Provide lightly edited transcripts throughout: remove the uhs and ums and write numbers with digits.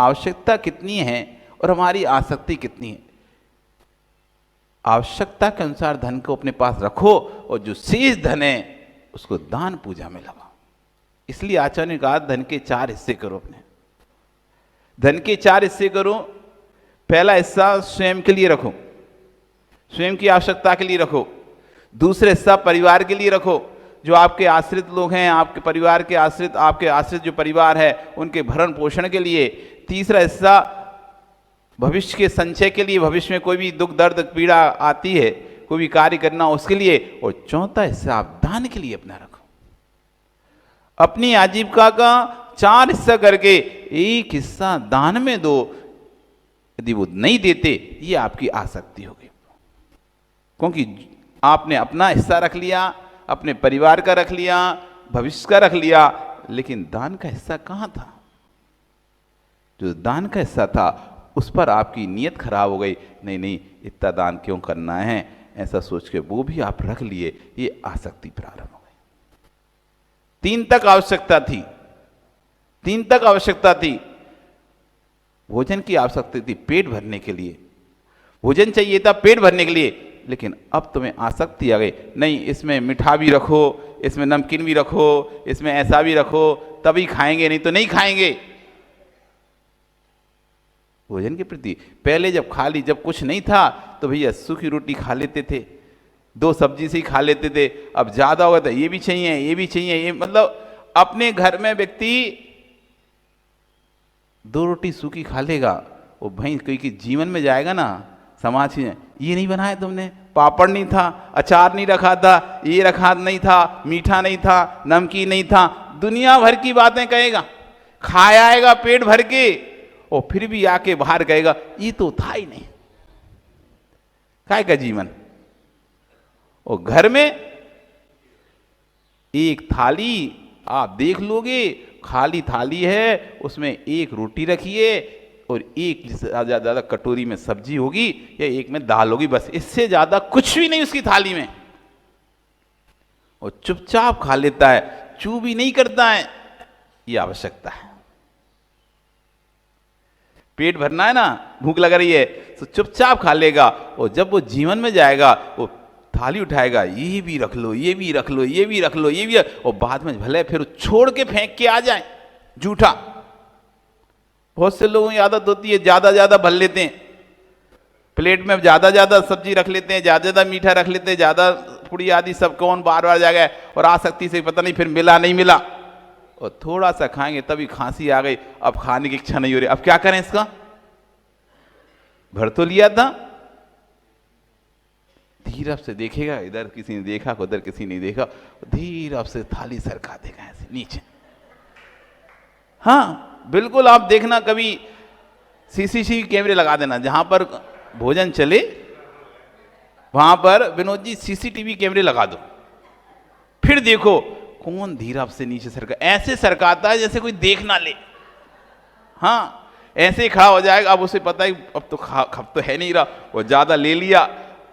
आवश्यकता कितनी है और हमारी आसक्ति कितनी है। आवश्यकता के अनुसार धन को अपने पास रखो और जो शेष धन है उसको दान पूजा में लगाओ। इसलिए आचार्य ने कहा धन के 4 हिस्से करो। अपने धन के 4 हिस्से करो। पहला हिस्सा स्वयं के लिए रखो, स्वयं की आवश्यकता के लिए रखो। दूसरा हिस्सा परिवार के लिए रखो, जो आपके आश्रित लोग हैं, आपके परिवार के आश्रित, आपके आश्रित जो परिवार है उनके भरण पोषण के लिए। तीसरा हिस्सा भविष्य के संचय के लिए, भविष्य में कोई भी दुख दर्द पीड़ा आती है, कोई भी कार्य करना उसके लिए। और चौथा हिस्सा आप दान के लिए अपना रखो। अपनी आजीविका का 4 हिस्सा करके 1 हिस्सा दान में दो। यदि वो नहीं देते, ये आपकी आसक्ति होगी, क्योंकि आपने अपना हिस्सा रख लिया, अपने परिवार का रख लिया, भविष्य का रख लिया, लेकिन दान का हिस्सा कहाँ था? जो दान का हिस्सा था उस पर आपकी नीयत खराब हो गई। नहीं नहीं, इतना दान क्यों करना है, ऐसा सोच के वो भी आप रख लिए। ये आसक्ति प्रारंभ हो गई। 3 तक आवश्यकता थी, 3 तक आवश्यकता थी। भोजन की आवश्यकता थी पेट भरने के लिए, भोजन चाहिए था पेट भरने के लिए। लेकिन अब तुम्हें आसक्ति आ गई, नहीं इसमें मीठा भी रखो, इसमें नमकीन भी रखो, इसमें ऐसा भी रखो, तभी खाएंगे, नहीं तो नहीं खाएंगे। भोजन के प्रति पहले जब कुछ नहीं था तो भैया सूखी रोटी खा लेते थे, 2 सब्जी से ही खा लेते थे। अब ज्यादा होगा तो ये भी चाहिए, ये भी चाहिए, ये मतलब अपने घर में व्यक्ति 2 रोटी सूखी खा लेगा, वो भाई कोई के जीवन में जाएगा ना, समाज में ये नहीं बनाया तुमने, पापड़ नहीं था, अचार नहीं रखा था, ये रखा नहीं था, मीठा नहीं था, नमकीन नहीं था, दुनिया भर की बातें कहेगा, खाया आएगा पेट भर के, और फिर भी आके बाहर कहेगा ये तो था ही नहीं। काय का जीवन। और घर में एक थाली आप देख लोगे, खाली थाली है, उसमें 1 रोटी रखिए और 1 ज्यादा कटोरी में सब्जी होगी या 1 में दाल होगी, बस, इससे ज्यादा कुछ भी नहीं उसकी थाली में। और चुपचाप खा लेता है, चू भी नहीं करता है। ये आवश्यकता है। पेट भरना है ना, भूख लग रही है तो चुपचाप खा लेगा। और जब वो जीवन में जाएगा वो थाली उठाएगा, ये भी रख लो, ये भी रख लो, ये भी रख लो, ये भी और बाद में भले फिर छोड़ के फेंक के आ जाए जूठा। बहुत से लोगों की आदत होती है ज्यादा भर लेते हैं, प्लेट में ज्यादा सब्जी रख लेते हैं, ज्यादा मीठा रख लेते हैं, ज्यादा पूड़ी आदि सब कौन बार जाएगा, और आसक्ति से पता नहीं फिर मिला नहीं मिला, और थोड़ा सा खाएंगे तभी खांसी आ गई, अब खाने की इच्छा नहीं हो रही, अब क्या करें इसका? भर तो लिया था। धीरे से देखेगा, इधर किसी ने देखा, उधर किसी ने देखा, धीरे से थाली सरका देगा ऐसे नीचे। हाँ बिल्कुल, आप देखना कभी सीसीटीवी कैमरे लगा देना, जहां पर भोजन चले वहां पर विनोद जी सीसीटीवी कैमरे लगा दो, फिर देखो कौन धीरे से नीचे सरका, ऐसे सरकाता है जैसे कोई देख ना ले। हाँ ऐसे ही खड़ा हो जाएगा, अब उसे पता है अब तो खप तो है नहीं रहा, वो ज्यादा ले लिया,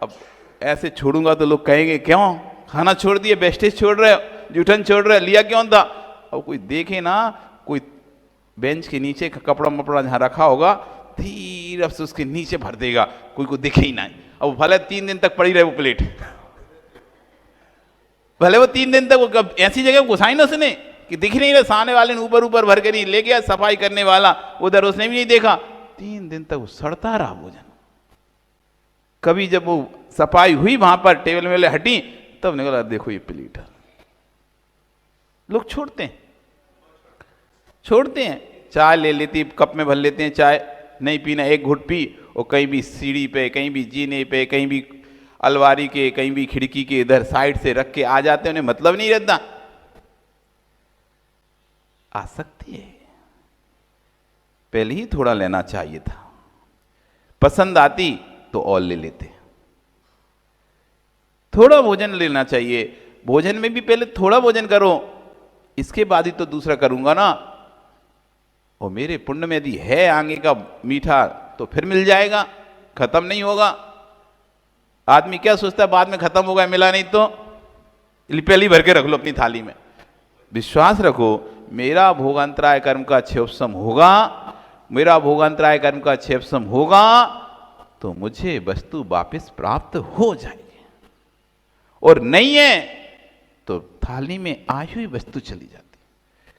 अब ऐसे छोड़ूंगा तो लोग कहेंगे क्यों खाना छोड़ दिए, वेस्टेज छोड़ रहे हो, जूठन छोड़ रहे हो, लिया क्यों था? अब कोई देखे ना, कोई बेंच के नीचे कपड़ा मपड़ा जहाँ रखा होगा धीरे से उसके नीचे भर देगा, कोई को दिखे ही ना। अब भले 3 दिन तक पड़ी रहे वो प्लेट, भले वो 3 दिन तक वो ऐसी जगह घुसाई ना उसने कि दिख नहीं रहा, सामने वाले ने ऊपर भर कर ही ले गया, सफाई करने वाला उधर उसने भी नहीं देखा, 3 दिन तक वो सड़ता रहा भोजन। कभी जब वो सफाई हुई वहां पर टेबल में हटी, तब निकला देखो ये प्लेट। लोग छोड़ते हैं, चाय ले लेती, कप में भर लेते हैं, चाय नहीं पीना, 1 घुट पी, और कहीं भी सीढ़ी पे, कहीं भी जीने पे, कहीं भी अलमारी के, कहीं भी खिड़की के इधर साइड से रख के आ जाते हैं, उन्हें मतलब नहीं रहता। आसक्ति है। पहले ही थोड़ा लेना चाहिए था, पसंद आती तो और ले लेते। थोड़ा भोजन लेना चाहिए, भोजन में भी पहले थोड़ा भोजन करो, इसके बाद ही तो दूसरा करूंगा ना। और मेरे पुण्य में यदि है आगे का मीठा तो फिर मिल जाएगा, खत्म नहीं होगा। आदमी क्या सोचता है बाद में खत्म होगा, मिला नहीं तो पहले ही भर के रख लो अपनी थाली में। विश्वास रखो, मेरा भोगांतराय कर्म का क्षयोपशम होगा, मेरा भोगांतराय कर्म का क्षेपसम होगा तो मुझे वस्तु वापस प्राप्त हो जाएगी, और नहीं है तो थाली में आई हुई वस्तु चली जाती।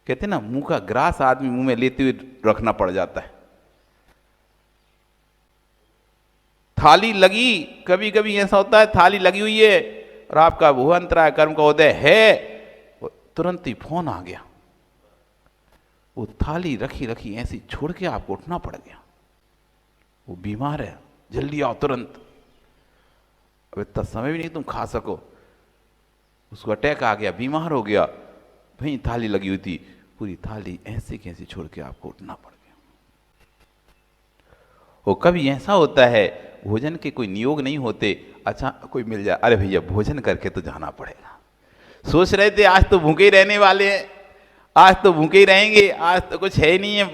कहते ना, मुंह का ग्रास आदमी मुंह में लेते हुए रखना पड़ जाता है। थाली लगी, कभी कभी ऐसा होता है थाली लगी हुई है और आपका भोगांतराय कर्म का उदय है, तुरंत ही फोन आ गया, वो थाली रखी रखी ऐसी छोड़ के आपको उठना पड़ गया, वो बीमार है, जल्दी आओ तुरंत, अब इतना समय भी नहीं तुम खा सको, उसको अटैक आ गया, बीमार हो गया, वहीं थाली लगी हुई थी, पूरी थाली ऐसे कैसे छोड़ के आपको उठना पड़ गया। वो कभी ऐसा होता है, भोजन के कोई नियोग नहीं होते, अच्छा कोई मिल जाए, अरे भैया भोजन करके तो जाना पड़ेगा, सोच रहे थे आज तो भूखे ही रहने वाले हैं, आज तो भूखे ही रहेंगे, आज तो कुछ है ही नहीं है,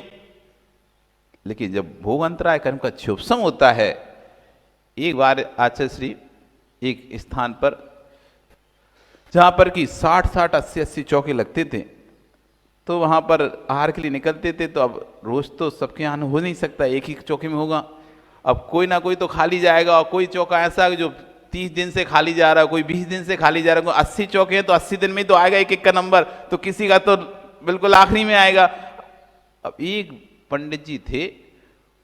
लेकिन जब भोगांतराय कर्म का क्षोभसम होता है। एक बार आचार्य श्री एक स्थान पर, जहां पर कि 60-60, 80-80 चौके लगते थे, तो वहां पर आहार के लिए निकलते थे, तो अब रोज तो सबके यहाँ हो नहीं सकता, एक ही चौके में होगा, अब कोई ना कोई तो खाली जाएगा, और कोई चौका ऐसा जो 30 दिन से खाली जा रहा है, कोई 20 दिन से खाली जा रहा है, कोई 80 चौके हैं तो 80 दिन में तो आएगा एक एक का नंबर, तो किसी का तो बिल्कुल आखिरी में आएगा। अब एक पंडित जी थे,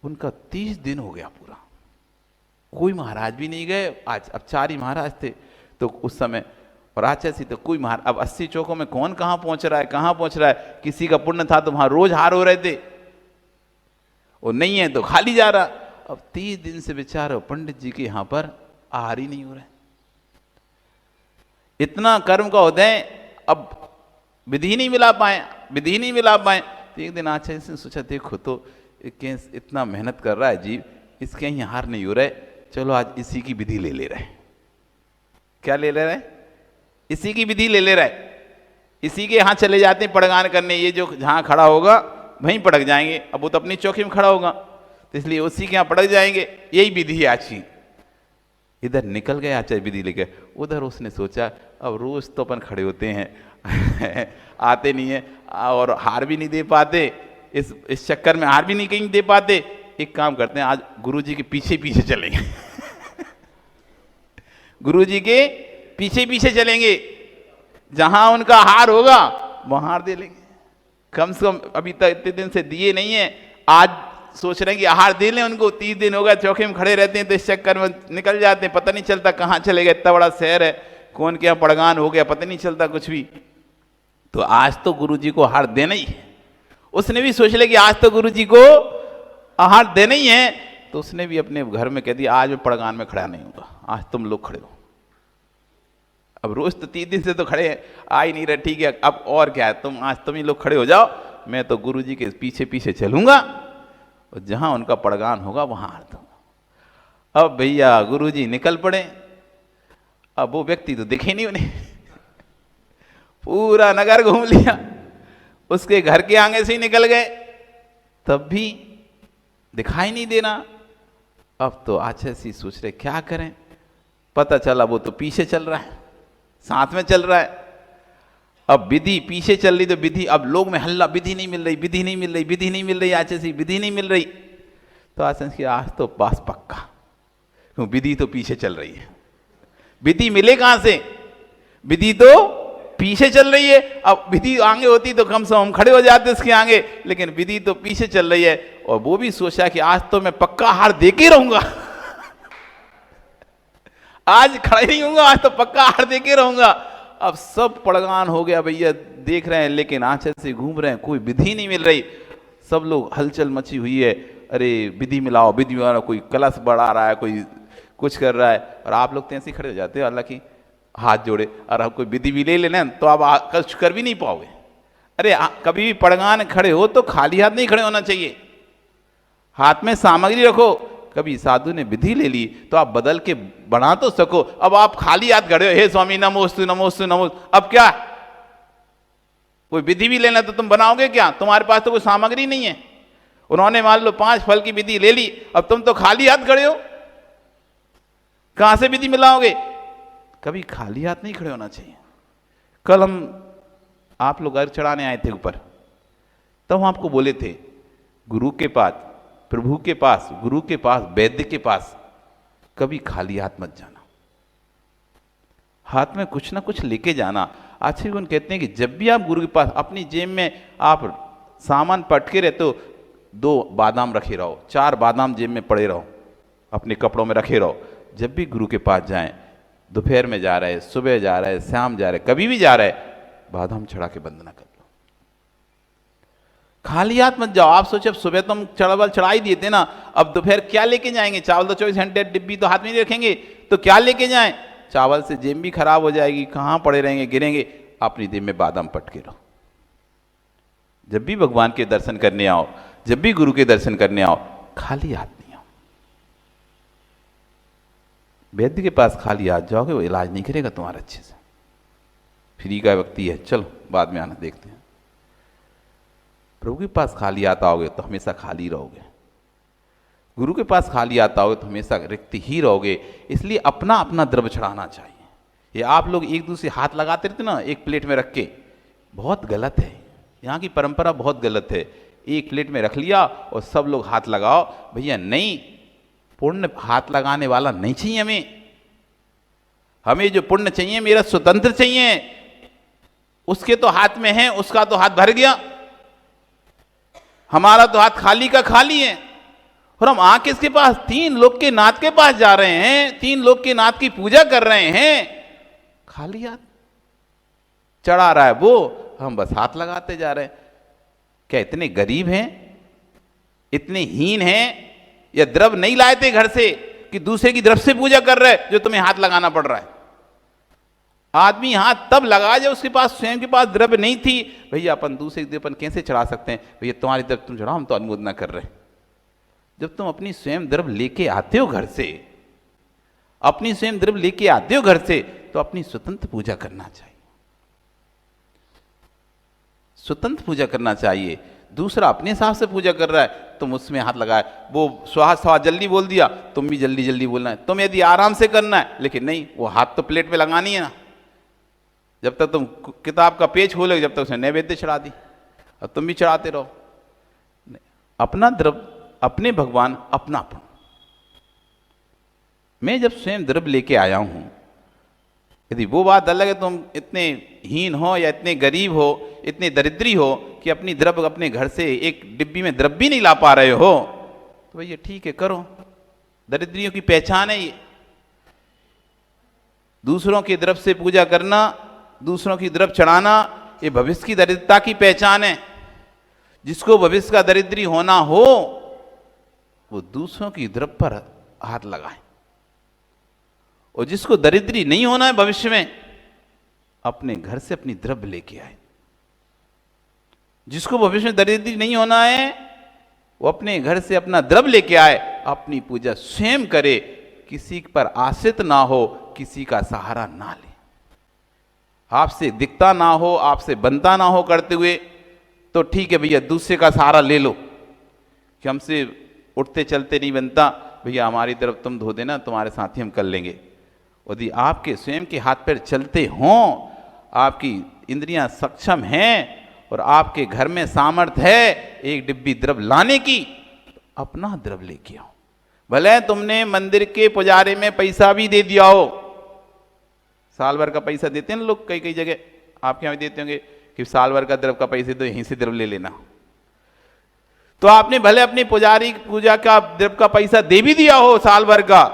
उनका 30 दिन हो गया पूरा, कोई महाराज भी नहीं गए, आज अब 4 ही महाराज थे तो उस समय, और आचार्य तो कोई महाराज, अब 80 चौकों में कौन कहाँ पहुंच रहा है, कहाँ पहुंच रहा है, किसी का पुण्य था तो वहां रोज हार हो रहे थे, वो नहीं है तो खाली जा रहा। अब 30 दिन से बेचारे पंडित जी के यहाँ पर आहार ही नहीं हो रहा है, इतना कर्म का उदय, अब विधि नहीं मिला पाए, विधि नहीं मिला पाए। तो एक दिन आचार्य ने सोचा, देखो तो इतना मेहनत कर रहा है जीव, इसके यहाँ हार नहीं हो रहा है, चलो आज इसी की विधि ले रहे हैं। क्या ले रहे हैं? इसी की विधि ले रहा है, इसी के यहाँ चले जाते हैं पड़गान करने, ये जो जहाँ खड़ा होगा वहीं पड़क जाएंगे, अब वो तो अपनी चौकी में खड़ा होगा, तो इसलिए उसी के यहाँ पड़क जाएंगे, यही विधि है आज की। इधर निकल गए आचार्य विधि लेके, उधर उसने सोचा अब रोज तो अपन खड़े होते हैं आते नहीं है, और हार भी नहीं दे पाते, इस चक्कर में हार भी नहीं कहीं दे पाते, एक काम करते हैं आज गुरुजी के पीछे पीछे चलेंगे गुरुजी के पीछे पीछे चलेंगे, जहां उनका हार होगा वहां हार दे लेंगे, कम से कम अभी तक इतने दिन से दिए नहीं है, आज सोच रहे हैं कि आहार दे लें उनको, 30 दिन हो गए चौके में खड़े रहते हैं, तो इस चक्कर में निकल जाते हैं, पता नहीं चलता कहाँ चले गए, इतना बड़ा शहर है, कौन क्या पड़गान हो गया पता नहीं चलता कुछ भी। तो आज तो गुरुजी को आहार देना ही है, उसने भी सोच लिया कि आज तो गुरुजी को आहार देना ही है, तो उसने भी अपने घर में कह दिया आज मैं पड़गान में खड़ा नहीं होगा, आज तुम लोग खड़े हो, अब रोज तो 30 दिन से तो खड़े हैं, आ ही नहीं रहे, ठीक है अब और क्या है, आज तुम ही लोग खड़े हो जाओ, मैं तो गुरुजी के पीछे पीछे चलूंगा, और जहां उनका पड़गान होगा वहां हार दूंगा। अब भैया गुरुजी निकल पड़े, अब वो व्यक्ति तो दिखे नहीं उन्हें पूरा नगर घूम लिया, उसके घर के आगे से ही निकल गए, तब भी दिखाई नहीं देना। अब तो आचार्य सी सोच रहे क्या करें, पता चला वो तो पीछे चल रहा है, साथ में चल रहा है, अब विधि पीछे चल रही तो विधि, अब लोग में हल्ला, विधि नहीं मिल रही, विधि नहीं मिल रही, विधि नहीं मिल रही, आचार्य सी विधि नहीं मिल रही, तो आचार्य की आज तो पास पक्का, क्यों विधि तो पीछे चल रही है, विधि मिले कहां से, विधि तो पीछे चल रही है, अब विधि आगे होती तो कम से कम खड़े हो जाते उसके आगे, लेकिन विधि तो पीछे चल रही है, और वो भी सोचा कि आज तो मैं पक्का हार दे के रहूंगा आज खड़े नहीं होऊंगा, आज तो पक्का हार दे के रहूंगा। अब सब पड़गान हो गया भैया, देख रहे हैं लेकिन आचार्य से घूम रहे हैं, कोई विधि नहीं मिल रही, सब लोग हलचल मची हुई है, अरे विधि मिलाओ, विधि मिलाओ, कोई कलश बढ़ा रहा है, कोई कुछ कर रहा है, और आप लोग तो ऐसे खड़े हो जाते हो, हालांकि हाथ जोड़े, और आप कोई विधि भी ले लेना तो आप कुछ कर भी नहीं पाओगे। अरे कभी भी पड़गान खड़े हो तो खाली हाथ नहीं खड़े होना चाहिए, हाथ में सामग्री रखो, कभी साधु ने विधि ले ली तो आप बदल के बना तो सको, अब आप खाली हाथ खड़े हो, हे स्वामी नमोस्तु नमोस्तु नमोस्तु, अब क्या कोई विधि भी लेना तो तुम बनाओगे क्या, तुम्हारे पास तो कोई सामग्री नहीं है, उन्होंने मान लो 5 फल की विधि ले ली, अब तुम तो खाली हाथ खड़े हो, कहां से विधि मिलाओगे, कभी खाली हाथ नहीं खड़े होना चाहिए। कल हम आप लोग घर चढ़ाने आए थे ऊपर, तब हम आपको बोले थे गुरु के पास, प्रभु के पास, गुरु के पास, वैद्य के पास कभी खाली हाथ मत जाना। हाथ में कुछ ना कुछ लेके जाना। आचार्य गुण कहते हैं कि जब भी आप गुरु के पास, अपनी जेब में आप सामान पटके रहते हो, 2 बादाम रखे रहो, 4 बादाम जेब में पड़े रहो, अपने कपड़ों में रखे रहो। जब भी गुरु के पास जाएं, दोपहर में जा रहे, सुबह जा रहे, शाम जा रहे, कभी भी जा रहे, बादाम चढ़ा के वंदना कर लो। खाली हाथ मत जाओ। आप सोचे अब सुबह तो हम चावल चढ़ा ही दिए थे ना, अब दोपहर क्या लेके जाएंगे? चावल तो 24 घंटे डिब्बी तो हाथ में नहीं रखेंगे, तो क्या लेके जाएं? चावल से जेब भी खराब हो जाएगी, कहाँ पड़े रहेंगे, गिरेंगे। अपनी जेब में बादाम पटके रहो। जब भी भगवान के दर्शन करने आओ, जब भी गुरु के दर्शन करने आओ, खाली हाथ नहीं आओ। वैद्य के पास खाली हाथ जाओगे, वो इलाज नहीं करेगा तुम्हारा अच्छे से। फ्री का व्यक्ति है, चलो बाद में आना, देखते हैं। प्रभु के पास खाली हाथ आओगे तो हमेशा खाली रहोगे। गुरु के पास खाली हाथ आओगे तो हमेशा रिक्त ही रहोगे। इसलिए अपना अपना द्रव्य चढ़ाना चाहिए। ये आप लोग एक दूसरे हाथ लगाते रहते ना एक प्लेट में रख के, बहुत गलत है। यहाँ की परंपरा बहुत गलत है। एक प्लेट में रख लिया और सब लोग हाथ लगाओ। भैया नहीं, पुण्य हाथ लगाने वाला नहीं चाहिए हमें। हमें जो पुण्य चाहिए, मेरा स्वतंत्र चाहिए। उसके तो हाथ में है, उसका तो हाथ भर गया, हमारा तो हाथ खाली का खाली है। और हम आ किसके पास? 3 लोग के नाथ के पास जा रहे हैं, 3 लोग के नाथ की पूजा कर रहे हैं, खाली हाथ चढ़ा रहा है वो, हम बस हाथ लगाते जा रहे हैं। क्या इतने गरीब हैं, इतने हीन हैं, या द्रव्य नहीं लाए थे घर से कि दूसरे की तरफ से पूजा कर रहे जो तुम्हें हाथ लगाना पड़ रहा है? आदमी हाथ तब लगा जब उसके पास, स्वयं के पास द्रव्य नहीं थी। भैया अपन दूसरे की अपन कैसे चढ़ा सकते हैं? भैया तुम्हारी तरफ तुम चढ़ाओ, हम तो अनुमोदना कर रहे हैं। जब तुम अपनी स्वयं द्रव्य लेके आते हो घर से, अपनी स्वयं द्रव्य लेके आते हो घर से, तो अपनी स्वतंत्र पूजा करना चाहिए। स्वतंत्र पूजा करना चाहिए। दूसरा अपने हिसाब से पूजा कर रहा है, तुम उसमें हाथ लगाए, वो स्वाहा स्वाहा जल्दी बोल दिया, तुम भी जल्दी जल्दी बोलना है। तुम यदि आराम से करना है, लेकिन नहीं, वो हाथ तो प्लेट में लगानी है ना। जब तक तुम किताब का पेज खोलोगे, जब तक उसने नैवेद्य चढ़ा दी, और तुम भी चढ़ाते रहो। अपना द्रव्य, अपने भगवान, अपनापन। मैं जब स्वयं द्रव्य लेके आया हूं, यदि वो बात अलग है, तुम इतने हीन हो या इतने गरीब हो, इतने दरिद्री हो कि अपनी द्रव्य अपने घर से एक डिब्बी में द्रव्य भी नहीं ला पा रहे हो, तो भैया ठीक है, करो। दरिद्रियों की पहचान है ये। दूसरों की द्रव्य से पूजा करना, दूसरों की द्रव्य चढ़ाना, ये भविष्य की दरिद्रता की पहचान है। जिसको भविष्य का दरिद्री होना हो, वो दूसरों की द्रव्य पर हाथ लगाए। और जिसको दरिद्री नहीं होना है भविष्य में, अपने घर से अपनी द्रव्य लेके आए। जिसको भविष्य में दरिद्री नहीं होना है, वो अपने घर से अपना द्रव्य लेके आए, अपनी पूजा स्वयं करे, किसी पर आश्रित ना हो, किसी का सहारा ना ले। आपसे दिखता ना हो, आपसे बनता ना हो करते हुए, तो ठीक है भैया, दूसरे का सहारा ले लो कि हमसे उठते चलते नहीं बनता, भैया हमारी तरफ तुम धो देना, तुम्हारे साथ ही हम कर लेंगे। यदि आपके स्वयं के हाथ पैर चलते हों, आपकी इंद्रियां सक्षम हैं, और आपके घर में सामर्थ्य है एक डिब्बी द्रव्य लाने की, तो अपना द्रव्य लेके आओ। भले तुमने मंदिर के पुजारी में पैसा भी दे दिया हो, साल भर का पैसा देते हैं लोग, कई कई जगह आपके यहाँ भी देते होंगे कि साल भर का द्रव्य का पैसे दो, यहीं से द्रव्य ले लेना। तो आपने भले अपने पुजारी पूजा का द्रव्य का पैसा दे भी दिया हो साल भर का,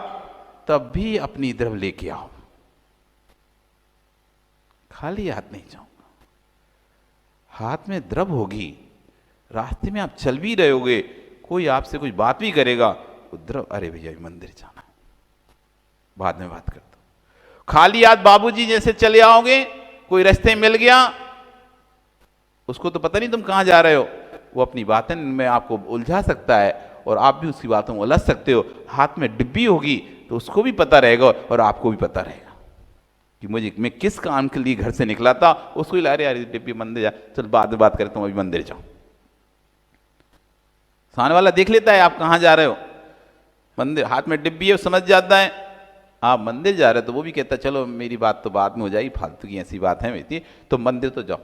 तब भी अपनी द्रव्य लेके आओ। खाली हाथ नहीं जाऊंगा। हाथ में द्रव्य होगी, रास्ते में आप चल भी रहे होगे, कोई आपसे कुछ बात भी करेगा, वो द्रव्य, अरे भैया मंदिर जाना है, बाद में बात करता हूं। खाली हाथ बाबूजी जैसे चले आओगे, कोई रास्ते मिल गया, उसको तो पता नहीं तुम कहां जा रहे हो, वो अपनी बातें में आपको उलझा सकता है, और आप भी उसकी बातों में उलझ सकते हो। हाथ में डिब्बी होगी तो उसको भी पता रहेगा और आपको भी पता रहेगा कि मैं किस काम के लिए घर से निकला था। उसको ही ला रहे, यार डिब्बी मंदिर जा, चल बाद में बात करें, तुम अभी मंदिर जाओ। सामने वाला देख लेता है आप कहाँ जा रहे हो, मंदिर, हाथ में डिब्बी है, समझ जाता है आप मंदिर जा रहे हो, तो वो भी कहता है चलो मेरी बात तो बाद में हो जाएगी, फालतू की ऐसी बात है मेरी, तो मंदिर तो जाओ।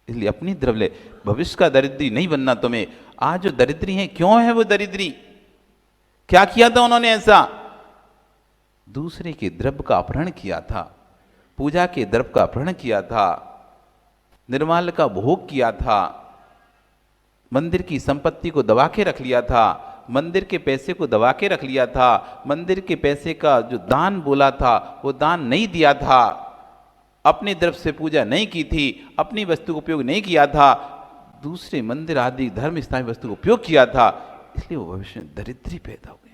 इसलिए अपनी द्रव्य भविष्य का दरिद्री नहीं बनना तुम्हें। आज जो दरिद्री है, क्यों है वो दरिद्री? क्या किया था उन्होंने ऐसा? दूसरे के द्रव्य का अपहरण किया था, पूजा के द्रव्य का अपहरण किया था, निर्माल्य का भोग किया था, मंदिर की संपत्ति को दबा के रख लिया था, मंदिर के पैसे को दबा के रख लिया था, मंदिर के पैसे का जो दान बोला था वो दान नहीं दिया था, अपनी तरफ से पूजा नहीं की थी, अपनी वस्तु का उपयोग नहीं किया था, दूसरे मंदिर आदि धर्म स्थानीय वस्तु का उपयोग किया था, इसलिए वो भविष्य में दरिद्री पैदा हो गई।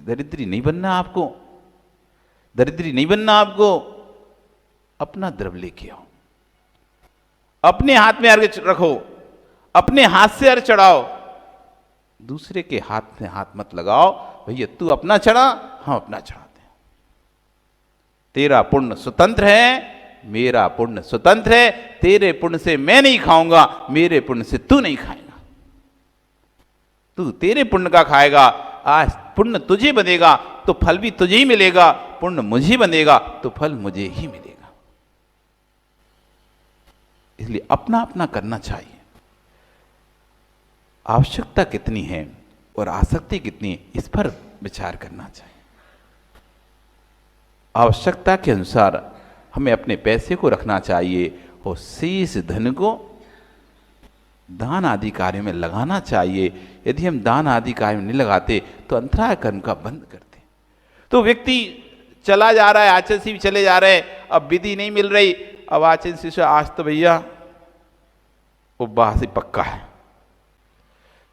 दरिद्री नहीं बनना आपको, दरिद्री नहीं बनना आपको, अपना द्रव्य लेके आओ, अपने हाथ में अर्घ रखो, अपने हाथ से अर्घ चढ़ाओ, दूसरे के हाथ में हाथ मत लगाओ। भैया तू अपना चढ़ा, हम अपना चढ़ाते हैं। तेरा पुण्य स्वतंत्र है, मेरा पुण्य स्वतंत्र है। तेरे पुण्य से मैं नहीं खाऊंगा, मेरे पुण्य से तू नहीं खाएगा। तू तेरे पुण्य का खाएगा, आज पुण्य तुझे बनेगा तो फल भी तुझे ही मिलेगा, पुण्य मुझे बनेगा तो फल मुझे ही मिलेगा। इसलिए अपना अपना करना चाहिए। आवश्यकता कितनी है और आसक्ति कितनी है, इस पर विचार करना चाहिए। आवश्यकता के अनुसार हमें अपने पैसे को रखना चाहिए और शेष धन को दान आदि कार्यों में लगाना चाहिए। यदि हम दान आदि कार्य में नहीं लगाते तो अंतराय कर्म का बंद करते। तो व्यक्ति चला जा रहा है, आचरण भी चले जा रहे हैं, अब विधि नहीं मिल रही, अब आचरण से आज तो भैया उपवास ही पक्का है,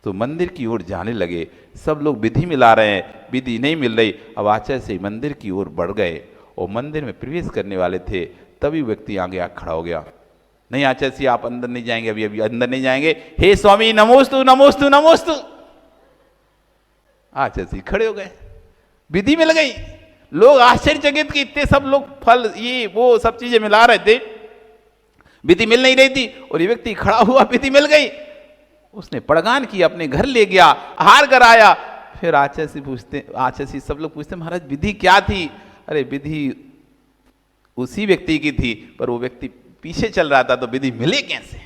तो मंदिर की ओर जाने लगे। सब लोग विधि मिला रहे हैं, विधि नहीं मिल रही, अब आचार्य से मंदिर की ओर बढ़ गए और मंदिर में प्रवेश करने वाले थे, तभी व्यक्ति आगे आ खड़ा हो गया। नहीं आचार्य जी आप अंदर नहीं जाएंगे, अभी अभी अंदर नहीं जाएंगे, हे स्वामी नमोस्तु नमोस्तु नमोस्तु। आचार्य जी खड़े हो गए, विधि मिल गई। लोग आश्चर्यचकित कि इतने सब लोग फल ये वो सब चीजें मिला रहे थे, विधि मिल नहीं रही थी, और ये व्यक्ति खड़ा हुआ, विधि मिल गई। उसने पड़गान किया, अपने घर ले गया, आहार कराया। फिर आचार्य से पूछते, आचार्य से सब लोग पूछते महाराज विधि क्या थी? अरे विधि उसी व्यक्ति की थी, पर वो व्यक्ति पीछे चल रहा था, तो विधि मिले कैसे?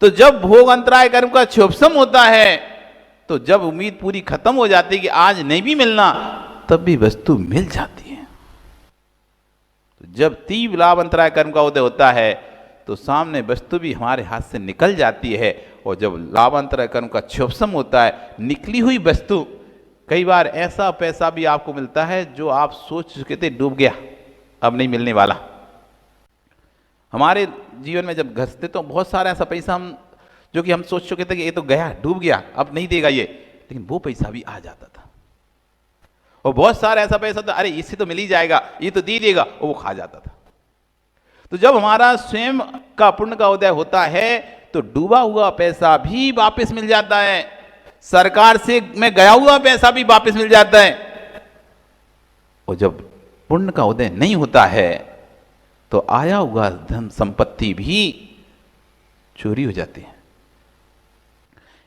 तो जब भोग अंतराय कर्म का क्षोभसम होता है, तो जब उम्मीद पूरी खत्म हो जाती है कि आज नहीं भी मिलना, तब भी वस्तु मिल जाती है। तो जब तीव्र लाभ अंतराय कर्म का उदय होता है तो सामने वस्तु भी हमारे हाथ से निकल जाती है, और जब लाभांतराय कर्म का क्षोभसम होता है, निकली हुई वस्तु, कई बार ऐसा पैसा भी आपको मिलता है जो आप सोच चुके थे डूब गया, अब नहीं मिलने वाला। हमारे जीवन में जब घसते तो बहुत सारा ऐसा पैसा हम जो कि हम सोच चुके थे कि ये तो गया, डूब गया, अब नहीं देगा ये, लेकिन वो पैसा भी आ जाता था। और बहुत सारा ऐसा पैसा था, अरे इससे तो मिल ही जाएगा, ये तो दे देगा, और वो खा जाता था। तो जब हमारा स्वयं का पुण्य का उदय होता है तो डूबा हुआ पैसा भी वापस मिल जाता है, सरकार से में गया हुआ पैसा भी वापस मिल जाता है। और जब पुण्य का उदय नहीं होता है तो आया हुआ धन संपत्ति भी चोरी हो जाती है।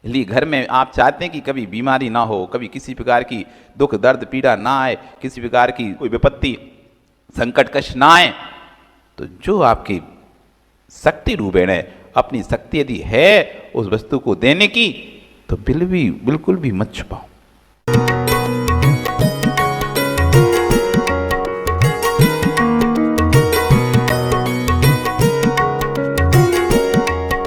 इसलिए घर में आप चाहते हैं कि कभी बीमारी ना हो, कभी किसी प्रकार की दुख दर्द पीड़ा ना आए, किसी प्रकार की कोई विपत्ति संकट कष्ट ना आए, तो जो आपकी शक्ति रूपेण है, अपनी शक्ति यदि है उस वस्तु को देने की, तो बिल्कुल भी मत छुपाओ।